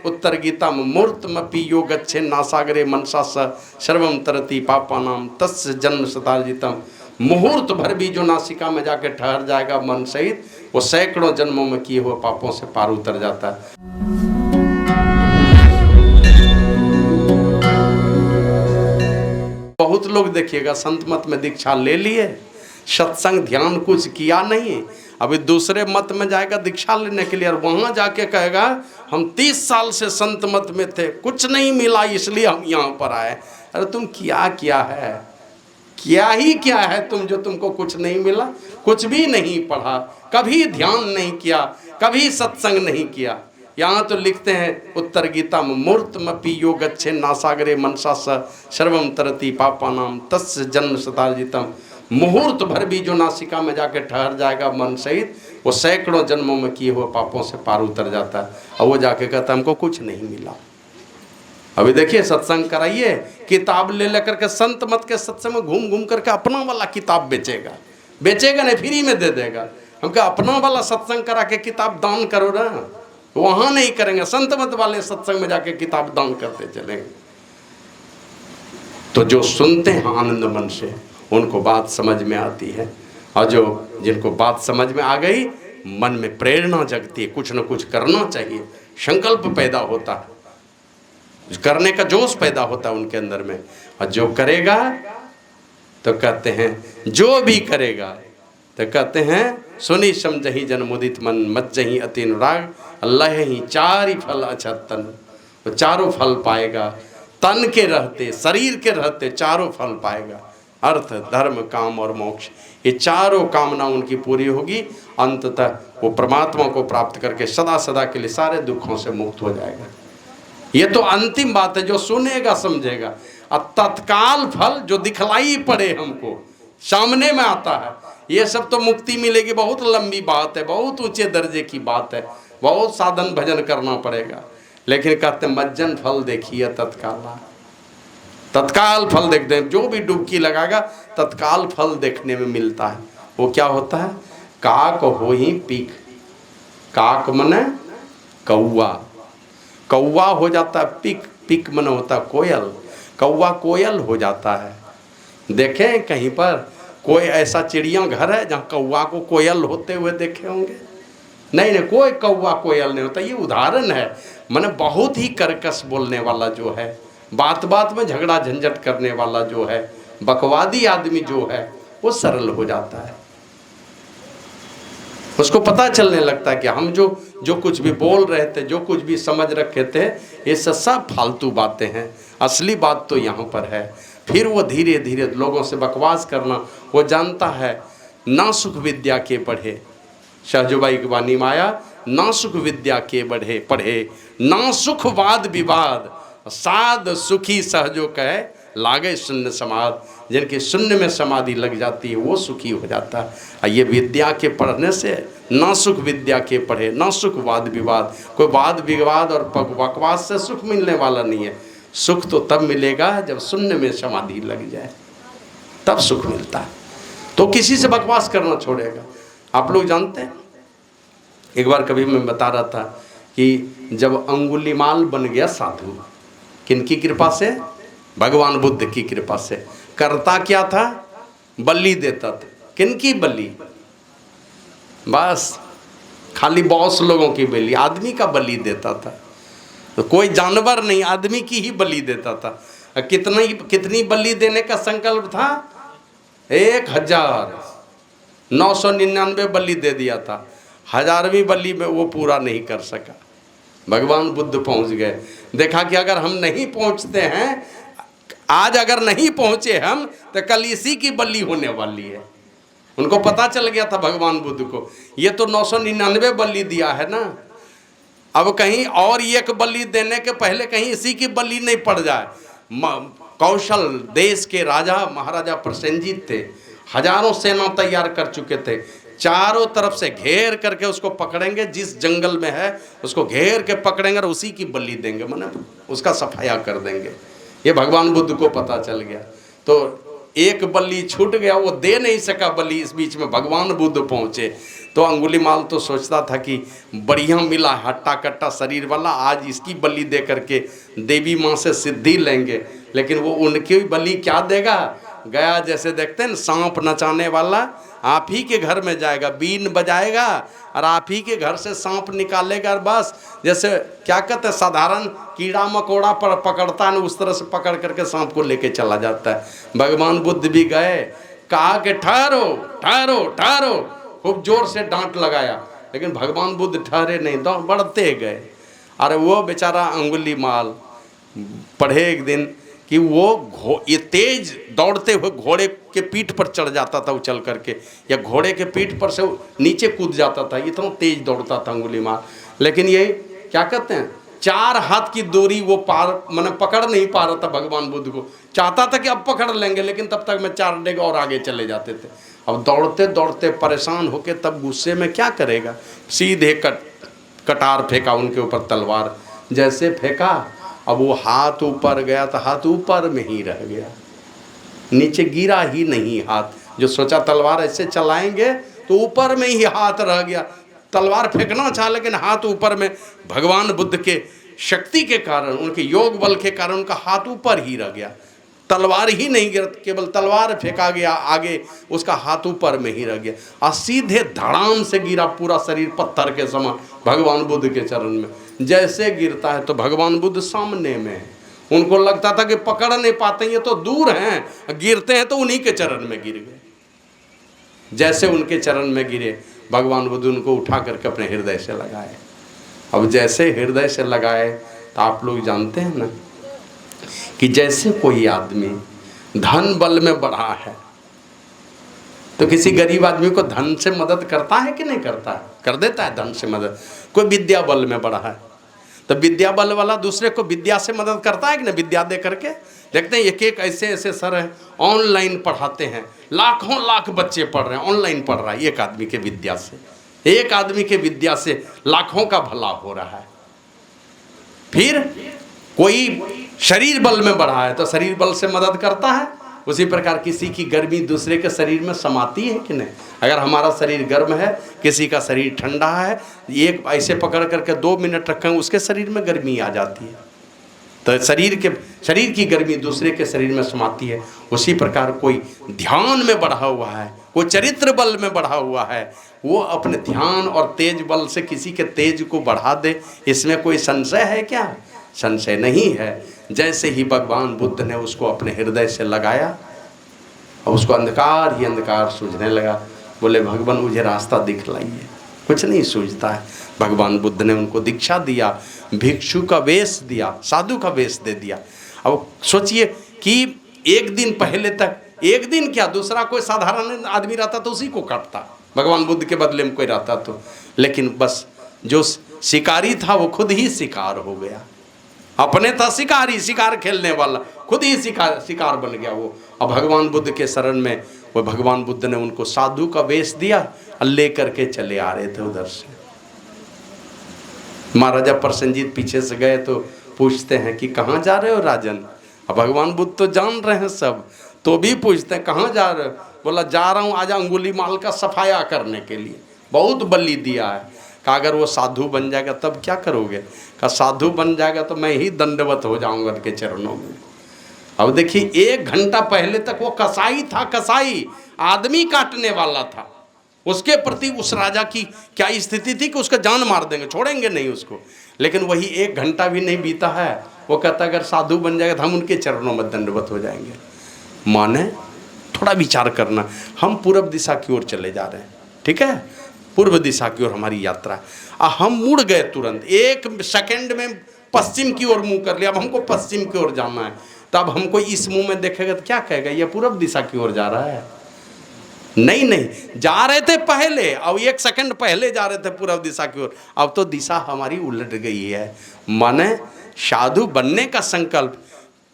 उत्तर गीता में, मूर्तमपि यो गच्छे नासागरे मनसा स सर्वम तरति पापानाम तस्य जन्म शतार्जितम। मुहूर्त भर भी जो नासिका में जाके ठहर जाएगा मन सहित, वो सैकड़ों जन्मों में किए हुए पापों से पार उतर जाता है। बहुत लोग देखिएगा संत मत में दीक्षा ले लिए, सत्संग ध्यान कुछ किया नहीं, अभी दूसरे मत में जाएगा दीक्षा लेने के लिए और वहां जाके कहेगा हम 30 साल से संत मत में थे, कुछ नहीं मिला इसलिए हम यहाँ पर आए। अरे तुम क्या किया है, क्या ही क्या है तुम जो तुमको कुछ नहीं मिला? कुछ भी नहीं पढ़ा, कभी ध्यान नहीं किया, कभी सत्संग नहीं किया। यहाँ तो लिखते हैं उत्तर गीता में, मूर्तमपि यो गच्छे नासागरे मनसा स सर्वम तरति पापानाम तस्य जन्म शतार्जितम। मुहूर्त भर भी जो नासिका में जाके ठहर जाएगा मन सहित, वो सैकड़ों जन्मों में किए हुए पापों से पार उतर जाता है। और वो जाके कहता है हमको कुछ नहीं मिला। अभी देखिए सत्संग कराइए, किताब ले लेकर के संत मत के सत्संग में घूम घूम करके अपना वाला किताब बेचेगा, बेचेगा नहीं फ्री में दे देगा। हमको अपना वाला सत्संग करा के किताब दान करो ना, वहां नहीं करेंगे, संत मत वाले सत्संग में जाके किताब दान करते चलेंगे। तो जो सुनते हैं आनंद मन से उनको बात समझ में आती है, और जो जिनको बात समझ में आ गई मन में प्रेरणा जगती है, कुछ न कुछ करना चाहिए, संकल्प पैदा होता है, करने का जोश पैदा होता है उनके अंदर में। और जो करेगा तो कहते हैं, जो भी करेगा तो कहते हैं सुनी समझही जन मुदित मन मत जही अति अनुराग अल्लाह ही चारि फल अछत तन। वो चारों फल पाएगा, तन के रहते शरीर के रहते चारों फल पाएगा, अर्थ धर्म काम और मोक्ष, ये चारों कामना उनकी पूरी होगी। अंततः वो परमात्मा को प्राप्त करके सदा सदा के लिए सारे दुखों से मुक्त हो जाएगा। ये तो अंतिम बात है, जो सुनेगा समझेगा। और तत्काल फल जो दिखलाई पड़े हमको सामने में आता है, ये सब तो मुक्ति मिलेगी, बहुत लंबी बात है, बहुत ऊंचे दर्जे की बात है, बहुत साधन भजन करना पड़ेगा। लेकिन कहते मज्जन फल देखिए तत्काल, तत्काल फल देखते हैं। जो भी डुबकी लगाएगा तत्काल फल देखने में मिलता है। वो क्या होता है? काक हो ही पीक, काक मने कौआ, कौआ हो जाता है पिक, पिक मन होता है कोयल, कौआ कोयल हो जाता है। देखें कहीं पर कोई ऐसा चिड़िया घर है जहाँ कौआ को कोयल होते हुए देखे होंगे? नहीं नहीं, कोई कौआ कोयल नहीं होता। ये उदाहरण है, माने बहुत ही कर्कश बोलने वाला जो है, बात बात में झगड़ा झंझट करने वाला जो है, बकवादी आदमी जो है, वो सरल हो जाता है। उसको पता चलने लगता है कि हम जो कुछ भी बोल रहे थे, जो कुछ भी समझ रखे थे, ये सब फालतू बातें हैं, असली बात तो यहाँ पर है। फिर वो धीरे धीरे लोगों से बकवास करना वो जानता है। ना सुख विद्या के पढ़े, सहजोबाई की वाणी में आया, ना सुख विद्या के बढ़े पढ़े, ना सुख वाद विवाद, साध सुखी सहजो कहे लागे शून्य समाधि। जिनकी शून्य में समाधि लग जाती है वो सुखी हो जाता है। ये विद्या के पढ़ने से, ना सुख विद्या के पढ़े, ना सुख वाद विवाद, कोई वाद विवाद और बकवास से सुख मिलने वाला नहीं है। सुख तो तब मिलेगा जब शून्य में समाधि लग जाए, तब सुख मिलता है। तो किसी से बकवास करना छोड़ेगा। आप लोग जानते हैं, एक बार कभी मैं बता रहा था कि जब अंगुलीमाल बन गया साधु, किनकी कृपा से? भगवान बुद्ध की कृपा से। करता क्या था? बलि देता था। किनकी बलि? बस खाली बॉस लोगों की बलि, आदमी का बलि देता था। तो कोई जानवर नहीं, आदमी की ही बलि देता था। कितनी बलि देने का संकल्प था? 1999 बलि दे दिया था। 1000वीं बलि में वो पूरा नहीं कर सका। भगवान बुद्ध पहुंच गए। देखा कि अगर हम नहीं पहुंचते हैं, आज अगर नहीं पहुंचे हम, तो कल इसी की बलि होने वाली है। उनको पता चल गया था भगवान बुद्ध को, ये तो 999 बलि दिया है ना, अब कहीं और एक बलि देने के पहले कहीं इसी की बलि नहीं पड़ जाए। कौशल देश के राजा महाराजा प्रसेनजीत थे, हजारों सेना तैयार कर चुके थे, चारों तरफ से घेर करके उसको पकड़ेंगे, जिस जंगल में है उसको घेर के पकड़ेंगे और उसी की बलि देंगे, माने उसका सफाया कर देंगे। ये भगवान बुद्ध को पता चल गया। तो एक बल्ली छूट गया, वो दे नहीं सका बलि। इस बीच में भगवान बुद्ध पहुँचे। तो अंगुलीमाल तो सोचता था कि बढ़िया मिला हट्टा कट्टा शरीर वाला, आज इसकी बलि दे करके देवी माँ से सिद्धि लेंगे। लेकिन वो उनकी बलि क्या देगा, गया जैसे देखते हैं ना सांप नचाने वाला, आप ही के घर में जाएगा, बीन बजाएगा और आप ही के घर से सांप निकालेगा। और बस जैसे क्या कहते हैं, साधारण कीड़ा मकोड़ा पर पकड़ता है, उस तरह से पकड़ करके सांप को लेके चला जाता है। भगवान बुद्ध भी गए, कहा कि ठहरो ठहरो ठहरो, खूब जोर से डांट लगाया, लेकिन भगवान बुद्ध ठहरे नहीं, तो बढ़ते गए। अरे वो बेचारा अंगुलीमाल पढ़े एक दिन कि वो ये तेज दौड़ते हुए घोड़े के पीठ पर चढ़ जाता था उछल करके, या घोड़े के पीठ पर से नीचे कूद जाता था, इतना तेज दौड़ता था अंगुलीमाल। लेकिन ये क्या कहते हैं, 4 हाथ की दूरी वो पार मैंने पकड़ नहीं पा रहा था भगवान बुद्ध को। चाहता था कि अब पकड़ लेंगे, लेकिन तब तक मैं 4 डेग और आगे चले जाते थे। अब दौड़ते दौड़ते परेशान होके तब गुस्से में क्या करेगा, सीधे कटार फेंका उनके ऊपर, तलवार जैसे फेंका, अब वो हाथ ऊपर गया तो हाथ ऊपर में ही रह गया, नीचे गिरा ही नहीं हाथ। जो सोचा तलवार ऐसे चलाएंगे तो ऊपर में ही हाथ रह गया, तलवार फेंकना चाहा लेकिन हाथ ऊपर में। भगवान बुद्ध के शक्ति के कारण, उनके योग बल के कारण उनका हाथ ऊपर ही रह गया, तलवार ही नहीं गिरा, केवल तलवार फेंका गया आगे, उसका हाथ ऊपर में ही रह गया और सीधे धड़ाम से गिरा, पूरा शरीर पत्थर के समान भगवान बुद्ध के चरण में। जैसे गिरता है तो भगवान बुद्ध सामने में, उनको लगता था कि पकड़ नहीं पाते, ये तो दूर हैं, गिरते हैं तो उन्हीं के चरण में गिर गए। जैसे उनके चरण में गिरे, भगवान बुद्ध उनको उठा करके अपने हृदय से लगाए। अब जैसे हृदय से लगाए तो आप लोग जानते हैं ना कि जैसे कोई आदमी धन बल में बढ़ा है तो किसी गरीब आदमी को धन से मदद करता है कि नहीं करता है, कर देता है धन से मदद। कोई विद्या बल में बढ़ा है तो विद्या बल वाला दूसरे को विद्या से मदद करता है कि नहीं, विद्या दे करके। देखते हैं एक एक ऐसे ऐसे सर हैं, ऑनलाइन पढ़ाते हैं, लाखों लाख बच्चे पढ़ रहे हैं, ऑनलाइन पढ़ रहा है एक आदमी के विद्या से, एक आदमी के विद्या से लाखों का भला हो रहा है। फिर कोई शरीर बल में बढ़ा है तो शरीर बल से मदद करता है। उसी प्रकार किसी की गर्मी दूसरे के शरीर में समाती है कि नहीं। अगर हमारा शरीर गर्म है, किसी का शरीर ठंडा है, एक ऐसे पकड़ करके 2 मिनट रखें, उसके शरीर में गर्मी आ जाती है, तो शरीर की गर्मी दूसरे के शरीर में समाती है। उसी प्रकार कोई ध्यान में बढ़ा हुआ है, कोई चरित्र बल में बढ़ा हुआ है, वो अपने ध्यान और तेज बल से किसी के तेज को बढ़ा दे, इसमें कोई संशय है क्या? संशय नहीं है। जैसे ही भगवान बुद्ध ने उसको अपने हृदय से लगाया और उसको अंधकार ही अंधकार सूझने लगा। बोले भगवान मुझे रास्ता दिखलाइए, कुछ नहीं सूझता है। भगवान बुद्ध ने उनको दीक्षा दिया, भिक्षु का वेश दिया, साधु का वेश दे दिया। अब सोचिए कि एक दिन पहले तक, एक दिन क्या दूसरा कोई साधारण आदमी रहता तो उसी को काटता, भगवान बुद्ध के बदले में कोई रहता तो। लेकिन बस जो शिकारी था वो खुद ही शिकार हो गया, अपने था शिकारी, शिकार खेलने वाला, खुद ही शिकार बन गया वो। अब भगवान बुद्ध के शरण में वो भगवान बुद्ध ने उनको साधु का वेश दिया और ले करके चले आ रहे थे उधर से। महाराजा प्रसन्नजीत पीछे से गए तो पूछते हैं कि कहाँ जा रहे हो राजन। अब भगवान बुद्ध तो जान रहे हैं सब, तो भी पूछते हैं कहाँ जा रहे हो। बोला जा रहा हूँ आज अंगुलीमाल का सफाया करने के लिए, बहुत बलि दिया है। कहा अगर वो साधु बन जाएगा तब क्या करोगे? कहा साधु बन जाएगा तो मैं ही दंडवत हो जाऊंगा उनके चरणों में। अब देखिए 1 घंटा पहले तक वो कसाई था, कसाई आदमी काटने वाला था, उसके प्रति उस राजा की क्या स्थिति थी कि उसका जान मार देंगे, छोड़ेंगे नहीं उसको। लेकिन वही 1 घंटा भी नहीं बीता है, वो कहता अगर साधु बन जाएगा तो हम उनके चरणों में दंडवत हो जाएंगे। माने थोड़ा विचार करना, हम पूर्व दिशा की ओर चले जा रहे हैं, ठीक है, पूर्व दिशा की ओर हमारी यात्रा, हम मुड़ गए तुरंत 1 सेकंड में पश्चिम की ओर मुंह कर लिया। अब हमको पश्चिम की ओर जाना है, तब हमको इस मुंह में देखेगा तो क्या कहेगा, ये पूर्व दिशा की ओर जा रहा है। नहीं नहीं, जा रहे थे पहले, अब 1 सेकंड पहले जा रहे थे पूर्व दिशा की ओर, अब तो दिशा हमारी उलट गई है। माने साधु बनने का संकल्प,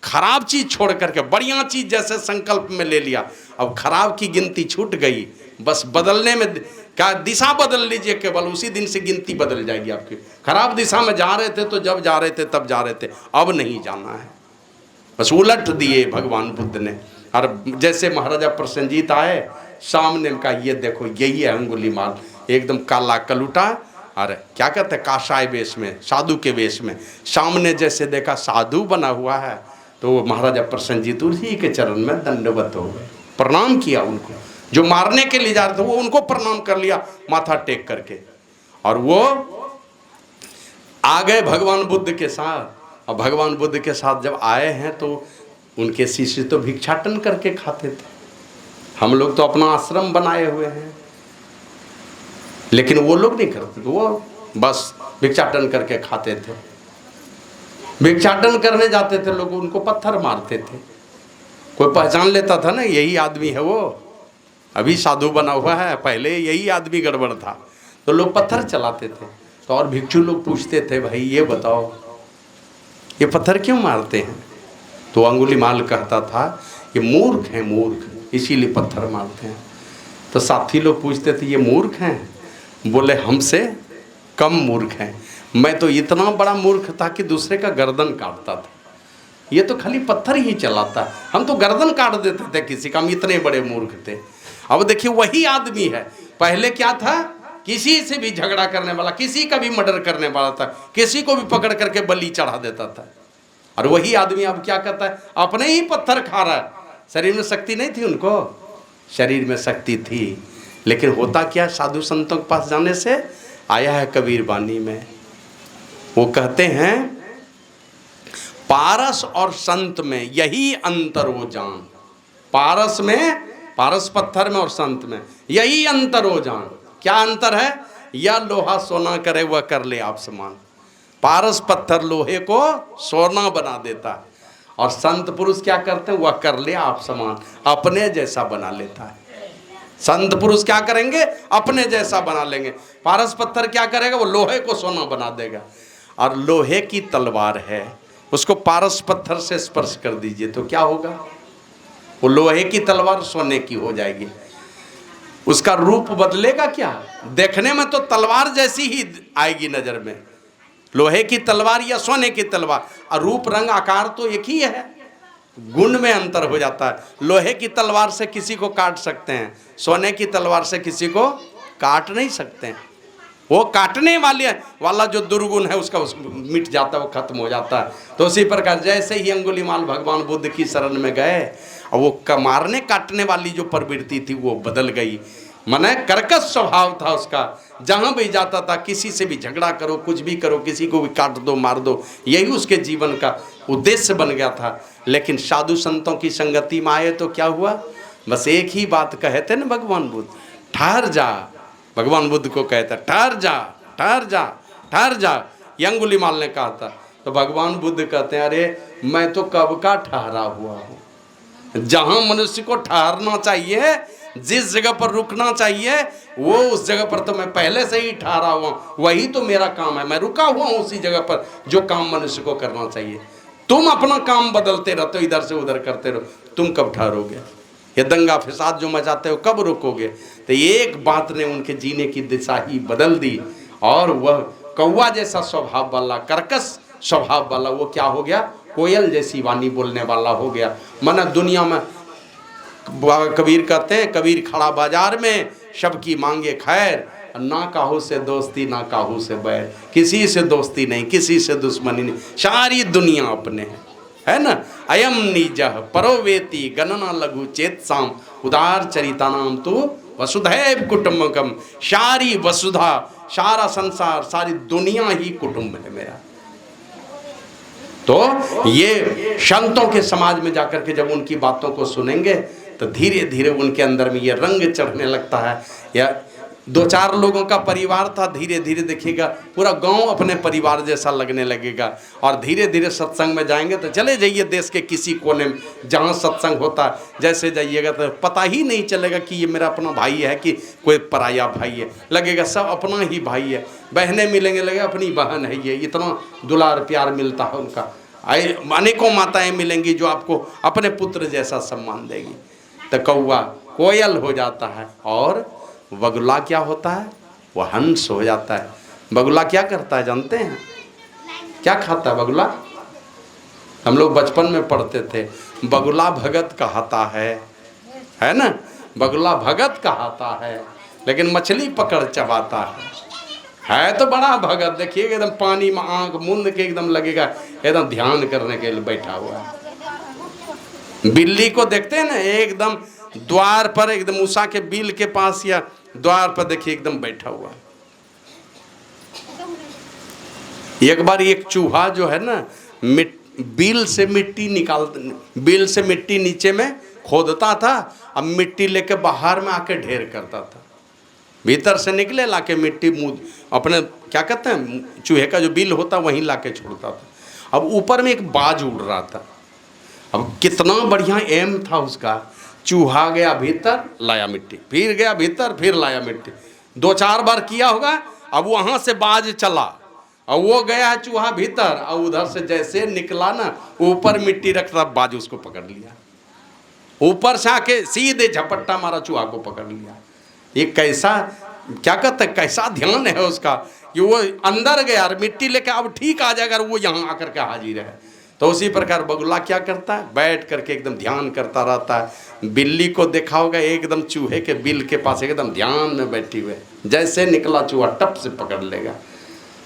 खराब चीज छोड़ करके बढ़िया चीज जैसे संकल्प में ले लिया, अब खराब की गिनती छूट गई। बस बदलने में क्या, दिशा बदल लीजिए, केवल उसी दिन से गिनती बदल जाएगी आपकी। खराब दिशा में जा रहे थे तो जब जा रहे थे तब जा रहे थे, अब नहीं जाना है। बस उलट दिए भगवान बुद्ध ने, और जैसे महाराजा प्रसेनजीत आए, सामने का ये देखो यही है अंगुलीमाल, एकदम काला कलूटा और क्या कहते हैं काशाय वेश में, साधु के वेश में। सामने जैसे देखा साधु बना हुआ है तो वो महाराजा प्रसेनजीत उसी के चरण में दंडवत हो गए, प्रणाम किया उनको। जो मारने के लिए जा रहे थे वो उनको प्रणाम कर लिया माथा टेक करके, और वो आ गए भगवान बुद्ध के साथ। और भगवान बुद्ध के साथ जब आए हैं तो उनके शिष्य तो भिक्षाटन करके खाते थे, हम लोग तो अपना आश्रम बनाए हुए हैं, लेकिन वो लोग नहीं करते, वो बस भिक्षाटन करके खाते थे। भिक्षाटन करने जाते थे लोग, उनको पत्थर मारते थे। कोई पहचान लेता था ना यही आदमी है वो, अभी साधु बना हुआ है, पहले यही आदमी गड़बड़ था, तो लोग पत्थर चलाते थे। तो और भिक्षु लोग पूछते थे भाई ये बताओ ये पत्थर क्यों मारते हैं? तो अंगुलीमाल कहता था ये मूर्ख हैं, मूर्ख इसीलिए पत्थर मारते हैं। तो साथी लोग पूछते थे ये मूर्ख हैं? बोले हमसे कम मूर्ख हैं, मैं तो इतना बड़ा मूर्ख था कि दूसरे का गर्दन काटता था, ये तो खाली पत्थर ही चलाता, हम तो गर्दन काट देते थे किसी का, हम इतने बड़े मूर्ख थे। अब देखिए वही आदमी है, पहले क्या था, किसी से भी झगड़ा करने वाला, किसी का भी मर्डर करने वाला था, किसी को भी पकड़ करके बलि चढ़ा देता था। और वही आदमी अब क्या करता है, अपने ही पत्थर खा रहा है। शरीर में शक्ति नहीं थी उनको, शरीर में शक्ति थी, लेकिन होता क्या, साधु संतों के पास जाने से आया है कबीर वाणी में, वो कहते हैं पारस और संत में यही अंतर वो जान। पारस में, पारस पत्थर में और संत में यही अंतर हो जान। क्या अंतर है? या लोहा सोना करे वह कर ले आप समान। पारस पत्थर लोहे को सोना बना देता है, और संत पुरुष क्या करते हैं, वह कर ले आप समान, अपने जैसा बना लेता है। संत पुरुष क्या करेंगे, अपने जैसा बना लेंगे। पारस पत्थर क्या करेगा, वो लोहे को सोना बना देगा। और लोहे की तलवार है, उसको पारस पत्थर से स्पर्श कर दीजिए तो क्या होगा, वो लोहे की तलवार सोने की हो जाएगी। उसका रूप बदलेगा क्या, देखने में तो तलवार जैसी ही आएगी नजर में, लोहे की तलवार या सोने की तलवार, और रूप रंग आकार तो एक ही है, गुण में अंतर हो जाता है। लोहे की तलवार से किसी को काट सकते हैं, सोने की तलवार से किसी को काट नहीं सकते हैं। वो काटने वाला जो दुर्गुण है उसका मिट जाता है, वो खत्म हो जाता है। तो उसी प्रकार जैसे ही अंगुलीमाल भगवान बुद्ध की शरण में गए, और वो मारने काटने वाली जो प्रवृत्ति थी वो बदल गई। माने कर्कश स्वभाव था उसका, जहाँ भी जाता था किसी से भी झगड़ा करो, कुछ भी करो, किसी को भी काट दो, मार दो, यही उसके जीवन का उद्देश्य बन गया था। लेकिन साधु संतों की संगति में आए तो क्या हुआ, बस एक ही बात कहते ना भगवान बुद्ध, ठहर जा। भगवान बुद्ध को कहता ठहर जा, ठहर जा, ठहर जा। ये अंगुलीमाल ने कहा था। तो भगवान बुद्ध कहते हैं अरे मैं तो कब का ठहरा हुआ हूँ। जहाँ मनुष्य को ठहरना चाहिए, जिस जगह पर रुकना चाहिए, वो उस जगह पर तो मैं पहले से ही ठहरा हुआ हूँ, वही तो मेरा काम है। मैं रुका हुआ हूँ उसी जगह पर जो काम मनुष्य को करना चाहिए। तुम अपना काम बदलते रहते हो, इधर से उधर करते रहो, तुम कब ठहरोगे? ये दंगा फिसाद जो मचाते हो कब रुकोगे? तो एक बात ने उनके जीने की दिशा ही बदल दी, और वह कौवा जैसा स्वभाव वाला, कर्कश स्वभाव वाला, वो क्या हो गया, कोयल जैसी वाणी बोलने वाला हो गया। माना दुनिया में कबीर कहते हैं, कबीर खड़ा बाजार में सबकी मांगे खैर, ना काहू से दोस्ती ना काहू से बैर, किसी से दोस्ती नहीं, किसी से दुश्मनी नहीं, सारी दुनिया अपने है ना। अयम निजः परोवेति गणना लघु चेत साम उदार चरितानाम तो वसुधैव कुटुंबकम। सारी वसुधा, सारा संसार, सारी दुनिया ही कुटुंब है मेरा। तो ये संतों के समाज में जाकर के जब उनकी बातों को सुनेंगे तो धीरे धीरे उनके अंदर में ये रंग चढ़ने लगता है। या दो चार लोगों का परिवार था, धीरे धीरे देखिएगा पूरा गांव अपने परिवार जैसा लगने लगेगा। और धीरे धीरे सत्संग में जाएंगे तो चले जाइए देश के किसी कोने में जहाँ सत्संग होता है, जैसे जाइएगा तो पता ही नहीं चलेगा कि ये मेरा अपना भाई है कि कोई पराया भाई है, लगेगा सब अपना ही भाई है। बहनें मिलेंगे लगेगा अपनी बहन है ये, इतना दुलार प्यार मिलता है उनका। अनेकों माताएं मिलेंगी जो आपको अपने पुत्र जैसा सम्मान देगी। तो कौवा कोयल हो जाता है, और बगुला क्या होता है, वह हंस हो जाता है। बगुला क्या करता है जानते हैं, क्या खाता है बगुला? हम लोग बचपन में पढ़ते थे, बगुला भगत कहता है ना, बगुला भगत कहता है, लेकिन मछली पकड़ चबाता है तो बड़ा भगत। देखिएगा एकदम पानी में आंख मूंद के एकदम लगेगा एकदम ध्यान करने के लिए बैठा हुआ है। बिल्ली को देखते हैं ना, एकदम द्वार पर, एकदम मूसा के बिल के पास या द्वार पर देखिए एकदम बैठा हुआ। एक बार एक चूहा जो है ना, बिल से मिट्टी नीचे में खोदता था, अब मिट्टी लेके बाहर में आके ढेर करता था। भीतर से निकले लाके मिट्टी मुंह अपने क्या कहते हैं चूहे का जो बिल होता वहीं लाके छोड़ता था। अब ऊपर में एक बाज उड़ रहा था, अब कितना बढ़िया एम था उसका। चूहा गया भीतर लाया मिट्टी, फिर गया भीतर फिर लाया मिट्टी, 2-4 बार किया होगा। अब वहां से बाज चला और वो गया चूहा भीतर, और उधर से जैसे निकला ना, ऊपर मिट्टी रखता, बाज उसको पकड़ लिया, ऊपर से आके सीधे झपट्टा मारा, चूहा को पकड़ लिया। ये कैसा क्या कहते हैं, कैसा ध्यान है उसका कि वो अंदर गया और मिट्टी लेके अब ठीक आ जाएगा, वो यहाँ आकर के हाजिर है। तो उसी प्रकार बगुला क्या करता है, बैठ करके एकदम ध्यान करता रहता है। बिल्ली को देखा होगा एकदम चूहे के बिल के पास एकदम ध्यान में बैठी हुए, जैसे निकला चूहा टप से पकड़ लेगा।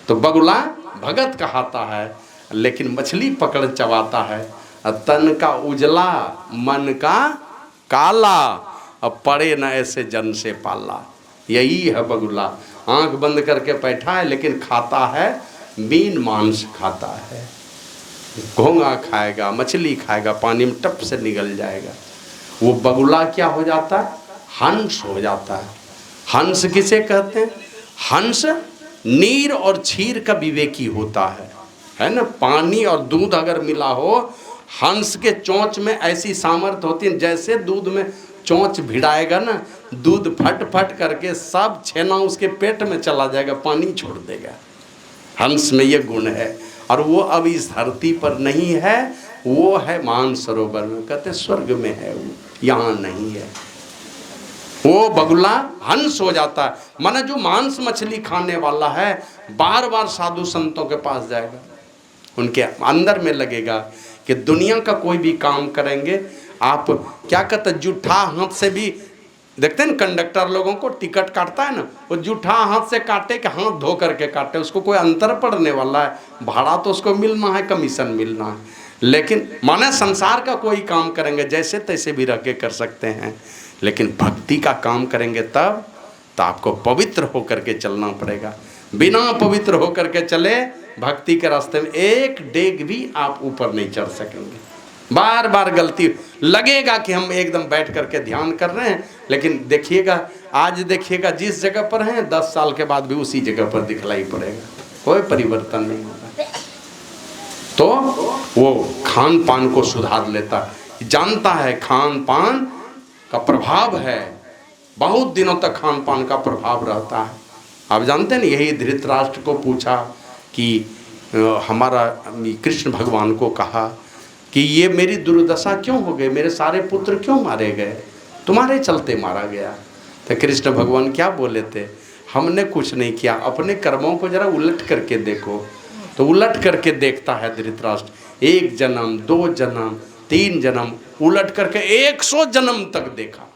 तो बगुला भगत कहता है, लेकिन मछली पकड़ चबाता है। तन का उजला मन का काला, अब पड़े न ऐसे जन से पाला। यही है बगुला, आंख बंद करके बैठा है लेकिन खाता है मीन मांस खाता है, घोंगा खाएगा, मछली खाएगा, पानी में टप से निगल जाएगा। वो बगुला क्या हो जाता है, हंस हो जाता है। हंस किसे कहते हैं, हंस नीर और क्षीर का विवेकी होता है ना। पानी और दूध अगर मिला हो, हंस के चोंच में ऐसी सामर्थ्य होती है, जैसे दूध में चोंच भिड़ाएगा ना, दूध फट फट करके सब छेना उसके पेट में चला जाएगा, पानी छोड़ देगा। हंस में ये गुण है, और वो अब इस धरती पर नहीं है, वो है मानसरोवर में, कहते स्वर्ग में है, वो यहाँ नहीं है। वो बगुला हंस हो जाता है। माने जो मांस मछली खाने वाला है, बार बार साधु संतों के पास जाएगा, उनके अंदर में लगेगा कि दुनिया का कोई भी काम करेंगे आप, क्या कहते हैं, जूठा हाथ से भी देखते हैं ना, कंडक्टर लोगों को टिकट काटता है ना, वो जूठा हाथ से काटे कि हाथ धो करके काटे, उसको कोई अंतर पड़ने वाला है, भाड़ा तो उसको मिलना है, कमीशन मिलना है। लेकिन माने संसार का कोई काम करेंगे जैसे तैसे भी रह के कर सकते हैं, लेकिन भक्ति का काम करेंगे तब तो आपको पवित्र होकर के चलना पड़ेगा। बिना पवित्र होकर के चले भक्ति के रास्ते में एक डेग भी आप ऊपर नहीं चढ़ सकेंगे। बार बार गलती लगेगा कि हम एकदम बैठ करके ध्यान कर रहे हैं, लेकिन देखिएगा आज देखिएगा जिस जगह पर हैं 10 साल के बाद भी उसी जगह पर दिखलाई पड़ेगा, कोई परिवर्तन नहीं होगा। तो वो खान पान को सुधार लेता है, जानता है खान पान का प्रभाव है, बहुत दिनों तक खान पान का प्रभाव रहता है। आप जानते हैं ना, यही धृतराष्ट्र को पूछा कि हमारा कृष्ण भगवान को कहा कि ये मेरी दुर्दशा क्यों हो गई, मेरे सारे पुत्र क्यों मारे गए, तुम्हारे चलते मारा गया। तो कृष्ण भगवान क्या बोले थे, हमने कुछ नहीं किया, अपने कर्मों को जरा उलट करके देखो। तो उलट करके देखता है धृतराष्ट्र, 1 जन्म 2 जन्म 3 जन्म उलट करके 100 जन्म तक देखा।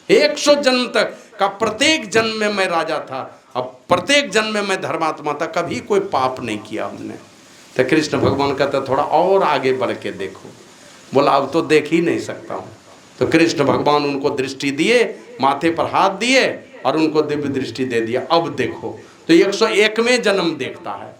100 जन्म तक का, प्रत्येक जन्म में मैं राजा था, अब प्रत्येक जन्म में मैं धर्मात्मा था, कभी कोई पाप नहीं किया हमने। तो कृष्ण भगवान कहता थोड़ा और आगे बढ़ के देखो। बोला अब तो देख ही नहीं सकता हूँ। तो कृष्ण भगवान उनको दृष्टि दिए, माथे पर हाथ दिए और उनको दिव्य दृष्टि दे दिया, अब देखो। तो 101वें जन्म देखता है,